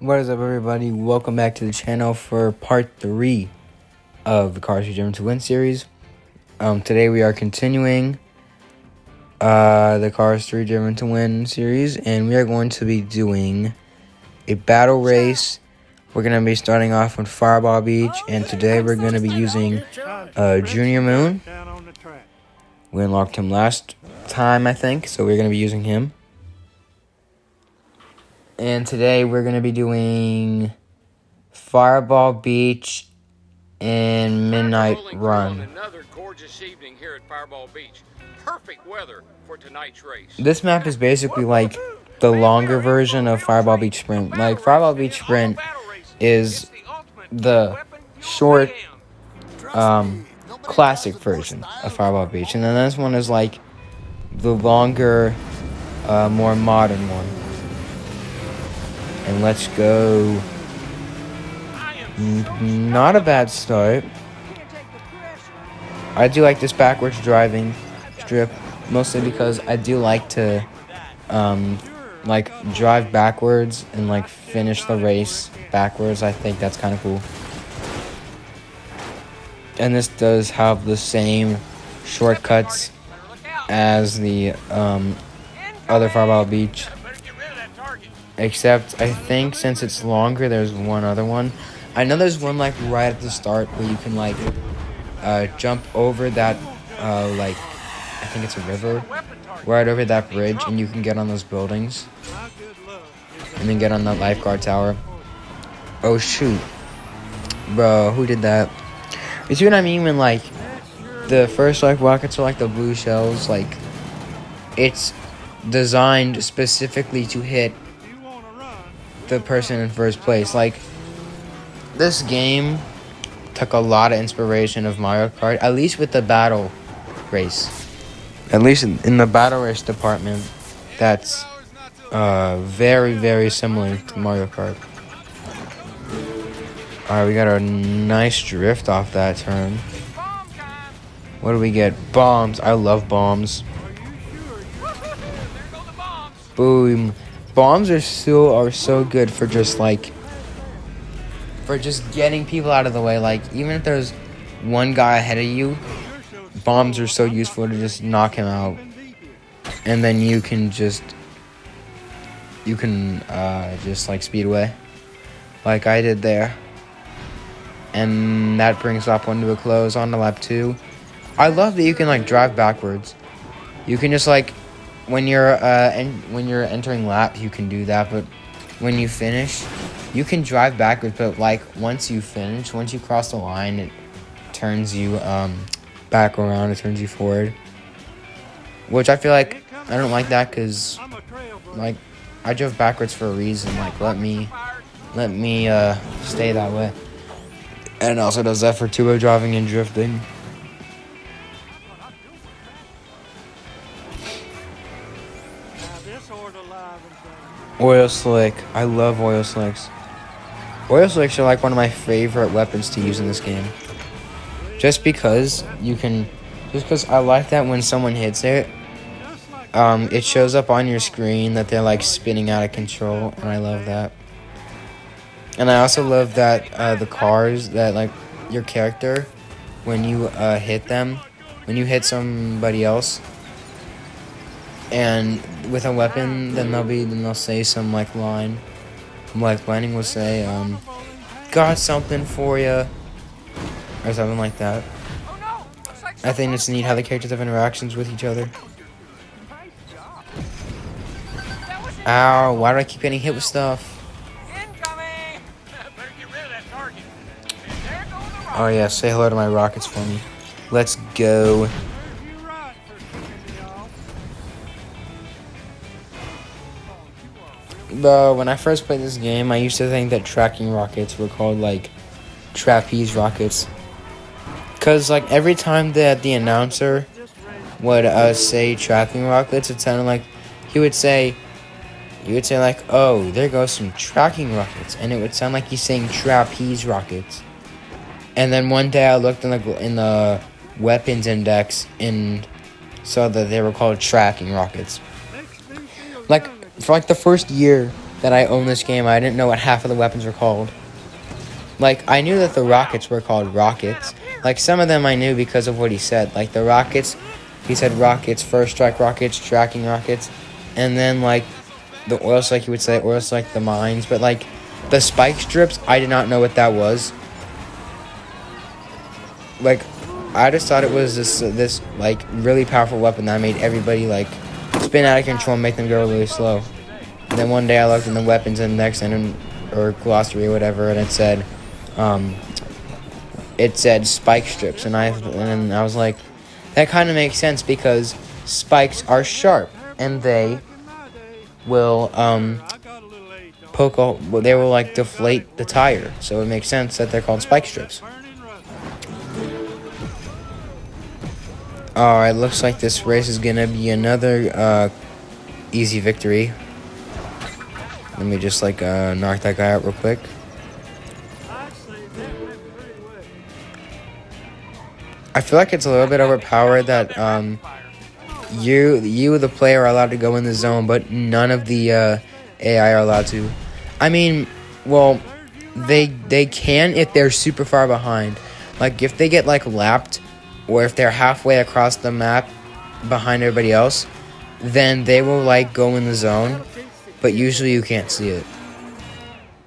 What is up, everybody? Welcome back to the channel for part 3 of the Cars 3 Driven to Win series. Today we are continuing the Cars 3 Driven to Win series, and we are going to be doing a battle race. We're going to be starting off with Fireball Beach, and today we're going to be using Junior Moon. We unlocked him last time, I think, so we're going to be using him. And today we're going to be doing Fireball Beach and Midnight Run. Another gorgeous evening here at Fireball Beach. Perfect weather for tonight's race. This map is basically like the longer version of Fireball Beach Sprint. Like Fireball Beach Sprint is the short classic version of Fireball Beach. And then this one is like the longer, more modern one. And let's go. Not a bad start. I do like this backwards driving strip, mostly because I do like to drive backwards and like finish the race backwards. I think that's kind of cool. And this does have the same shortcuts as the other Fireball Beach. Except, I think since it's longer, there's one other one. I know there's one, like, right at the start where you can, like, jump over that, I think it's a river. Right over that bridge, and you can get on those buildings. And then get on that lifeguard tower. Oh, shoot. Bro, who did that? You see what I mean when, like, the first, like, rockets are, like, the blue shells? Like, it's designed specifically to hit the person in first place. Like, this game took a lot of inspiration of Mario Kart, at least with the battle race. At least in the battle race department, that's very, very similar to Mario Kart. Alright, we got a nice drift off that turn. What do we get? Bombs. I love bombs. Boom. Bombs are so good for just getting people out of the way. Like, even if there's one guy ahead of you, bombs are so useful to just knock him out. And then you can just like speedway, like I did there. And that brings lap 1 to a close. On to lap 2. I love that you can like drive backwards. You can just like when you're entering lap, you can do that, but when you finish, you can drive backwards. But like once you cross the line, it turns you back around. It turns you forward, which I feel like I don't like that because like I drove backwards for a reason. Like let me stay that way. And it also does that for turbo driving and drifting. Oil slick. I love oil slicks. Oil slicks are like one of my favorite weapons to use in this game. Just because I like that when someone hits it, it shows up on your screen that they're like spinning out of control, and I love that. And I also love that the cars that like your character, when you hit somebody else, and with a weapon, then they'll say some like line. Like Lightning will say, got something for ya, or something like that. I think it's neat how the characters have interactions with each other. Ow, why do I keep getting hit with stuff? Oh yeah, say hello to my rockets for me. Let's go. Bro, when I first played this game, I used to think that tracking rockets were called, like, trapeze rockets. Because, like, every time that the announcer would say tracking rockets, it sounded like you would say, like, oh, there goes some tracking rockets. And it would sound like he's saying trapeze rockets. And then one day I looked in the weapons index and saw that they were called tracking rockets. Like, for like the first year that I own this game, I didn't know what half of the weapons were called. Like, I knew that the rockets were called rockets. Like, some of them I knew because of what he said. Like, the rockets, he said rockets, first strike rockets, tracking rockets. And then, like, the oil slick, he would say oil slick, the mines. But, like, the spike strips, I did not know what that was. Like, I just thought it was this like, really powerful weapon that made everybody, like, spin out of control and make them go really slow. And then one day I looked in the weapons index or glossary or whatever, and it said spike strips, and I was like, that kind of makes sense because spikes are sharp and they will they will like deflate the tire, so it makes sense that they're called spike strips. Alright, looks like this race is gonna be another easy victory. Let me just like knock that guy out real quick. I feel like it's a little bit overpowered that you the player are allowed to go in the zone, but none of the AI are allowed to. I mean, well, they can if they're super far behind. Like if they get like lapped, or if they're halfway across the map behind everybody else, then they will like go in the zone, but usually you can't see it.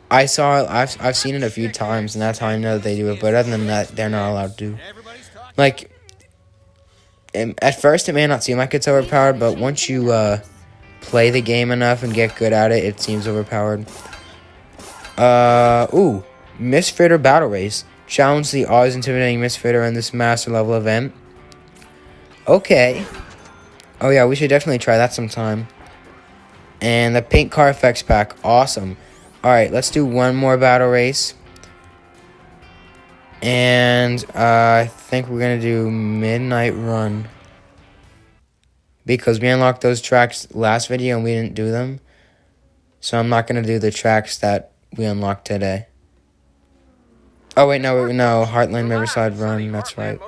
I've seen it a few times, and that's how I know that they do it. But other than that, they're not allowed to. Like, at first it may not seem like it's overpowered, but once you play the game enough and get good at it, it seems overpowered. Misfitter Battle Race. Challenge the always intimidating Misfitter in this master level event. Okay. Oh yeah, we should definitely try that sometime. And the pink car effects pack. Awesome. Alright, let's do one more battle race. And I think we're going to do Midnight Run. Because we unlocked those tracks last video and we didn't do them. So I'm not going to do the tracks that we unlocked today. Oh, wait, no, Heartland Riverside Run, that's right.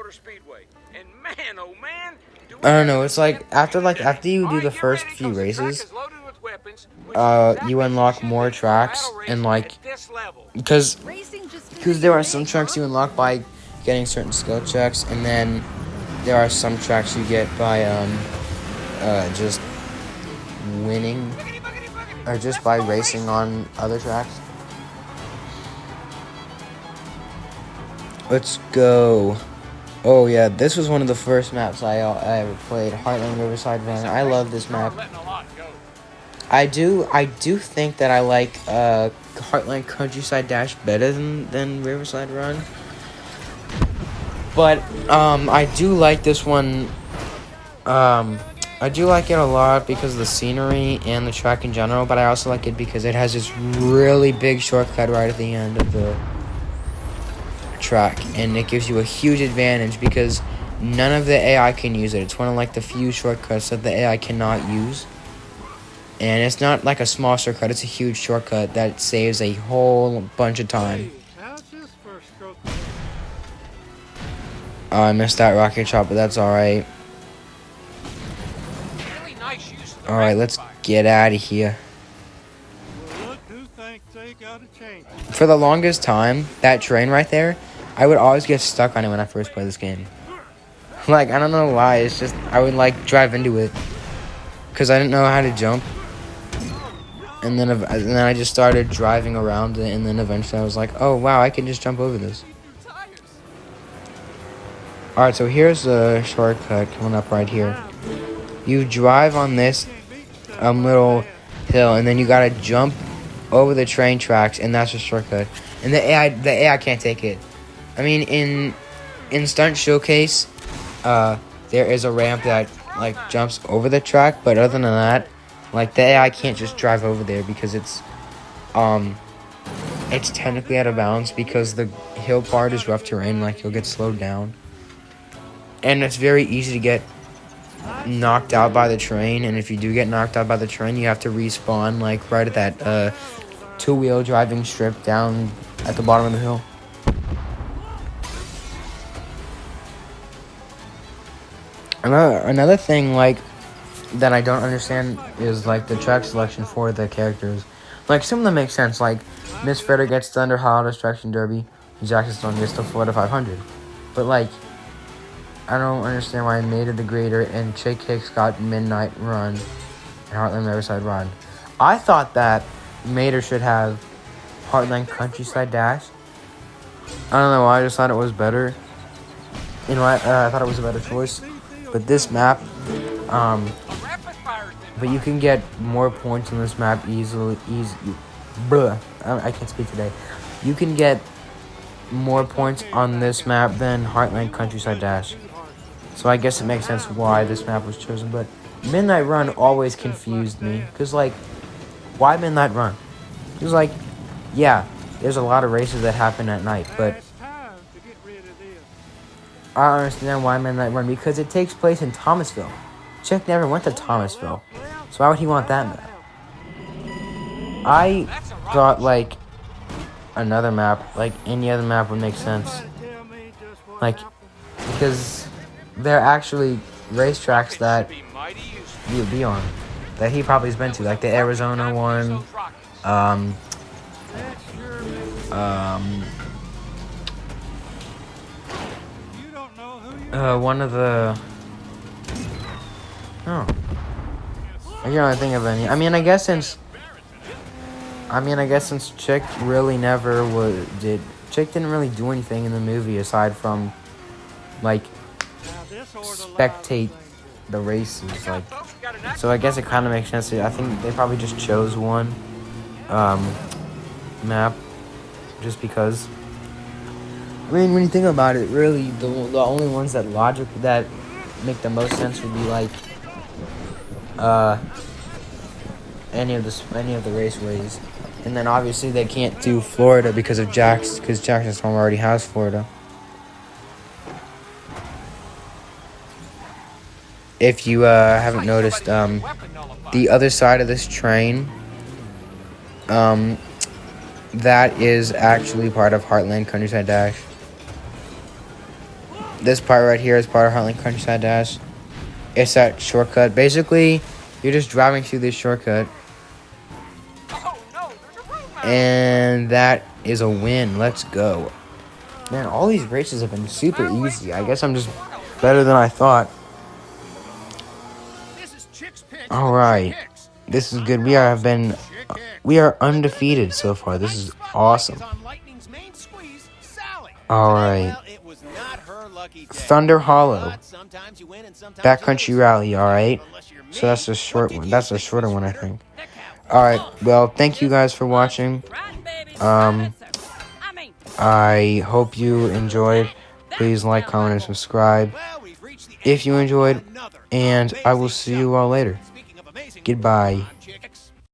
I don't know, it's like, after you do the first few races, you unlock more tracks, and like, because there are some tracks you unlock by getting certain skill checks, and then there are some tracks you get by, just winning, or just by racing on other tracks. Let's go. Oh yeah, this was one of the first maps I ever played. Heartland Riverside Run. I love this map. I do think that I like Heartland Countryside Dash better than Riverside Run. But I do like this one. I do like it a lot because of the scenery and the track in general, but I also like it because it has this really big shortcut right at the end of the track, and it gives you a huge advantage because none of the AI can use it. It's one of like the few shortcuts that the AI cannot use, and it's not like a small shortcut, it's a huge shortcut that saves a whole bunch of time. Oh, I missed that rocket shot, but that's alright. Alright, let's get out of here. For the longest time, that train right there, I would always get stuck on it when I first played this game. Like, I don't know why, it's just, I would like drive into it because I didn't know how to jump. And then I just started driving around it, and then eventually I was like, oh wow, I can just jump over this. Alright, so here's a shortcut coming up right here. You drive on this little hill, and then you gotta jump over the train tracks, and that's a shortcut. And the AI can't take it. I mean, in Stunt Showcase, there is a ramp that like jumps over the track, but other than that, like the AI can't just drive over there because it's technically out of bounds because the hill part is rough terrain. Like you'll get slowed down, and it's very easy to get knocked out by the train. And if you do get knocked out by the train, you have to respawn like right at that two-wheel driving strip down at the bottom of the hill. Another thing like that I don't understand is like the track selection for the characters. Like, some of them make sense. Like, Miss Fritter gets Thunder Hollow Destruction Derby, and Jackson Stone gets the Florida 500. But, like, I don't understand why Mater the Greater and Chick Hicks got Midnight Run and Heartland Riverside Run. I thought that Mater should have Heartland Countryside Dash. I don't know why, I just thought it was better. You know what? I thought it was a better choice. But this map, but you can get more points on this map easily. I can't speak today. You can get more points on this map than Heartland Countryside Dash. So I guess it makes sense why this map was chosen. But Midnight Run always confused me. Because, like, why Midnight Run? Because, like, yeah, there's a lot of races that happen at night. But I don't understand why Midnight Run. Because it takes place in Thomasville. Chick never went to Thomasville. So why would he want that map? I thought, like, another map, like any other map would make sense. Like, because they're actually racetracks that you would be on. That he probably has been to. Like the Arizona one. One of the... Oh. I can't think of any. I mean, I guess since Chick really never Chick didn't really do anything in the movie aside from, like, spectate the races, like, so I guess it kind of makes sense. I think they probably just chose one map just because. I mean, when you think about it, really the only ones that make the most sense would be like any of the raceways, and then obviously they can't do Florida because Jackson's home already has Florida. If you haven't noticed, the other side of this train, that is actually part of Heartland Countryside Dash. This part right here is part of Heartland Countryside Dash. It's that shortcut. Basically, you're just driving through this shortcut. And that is a win. Let's go. Man, all these races have been super easy. I guess I'm just better than I thought. Alright. This is good. We are undefeated so far. This is awesome. Alright. Thunder Hollow. Backcountry Rally, alright. So that's a short one. That's a shorter one, I think. Alright, well, thank you guys for watching. I hope you enjoyed. Please like, comment, and subscribe if you enjoyed. And I will see you all later. Goodbye.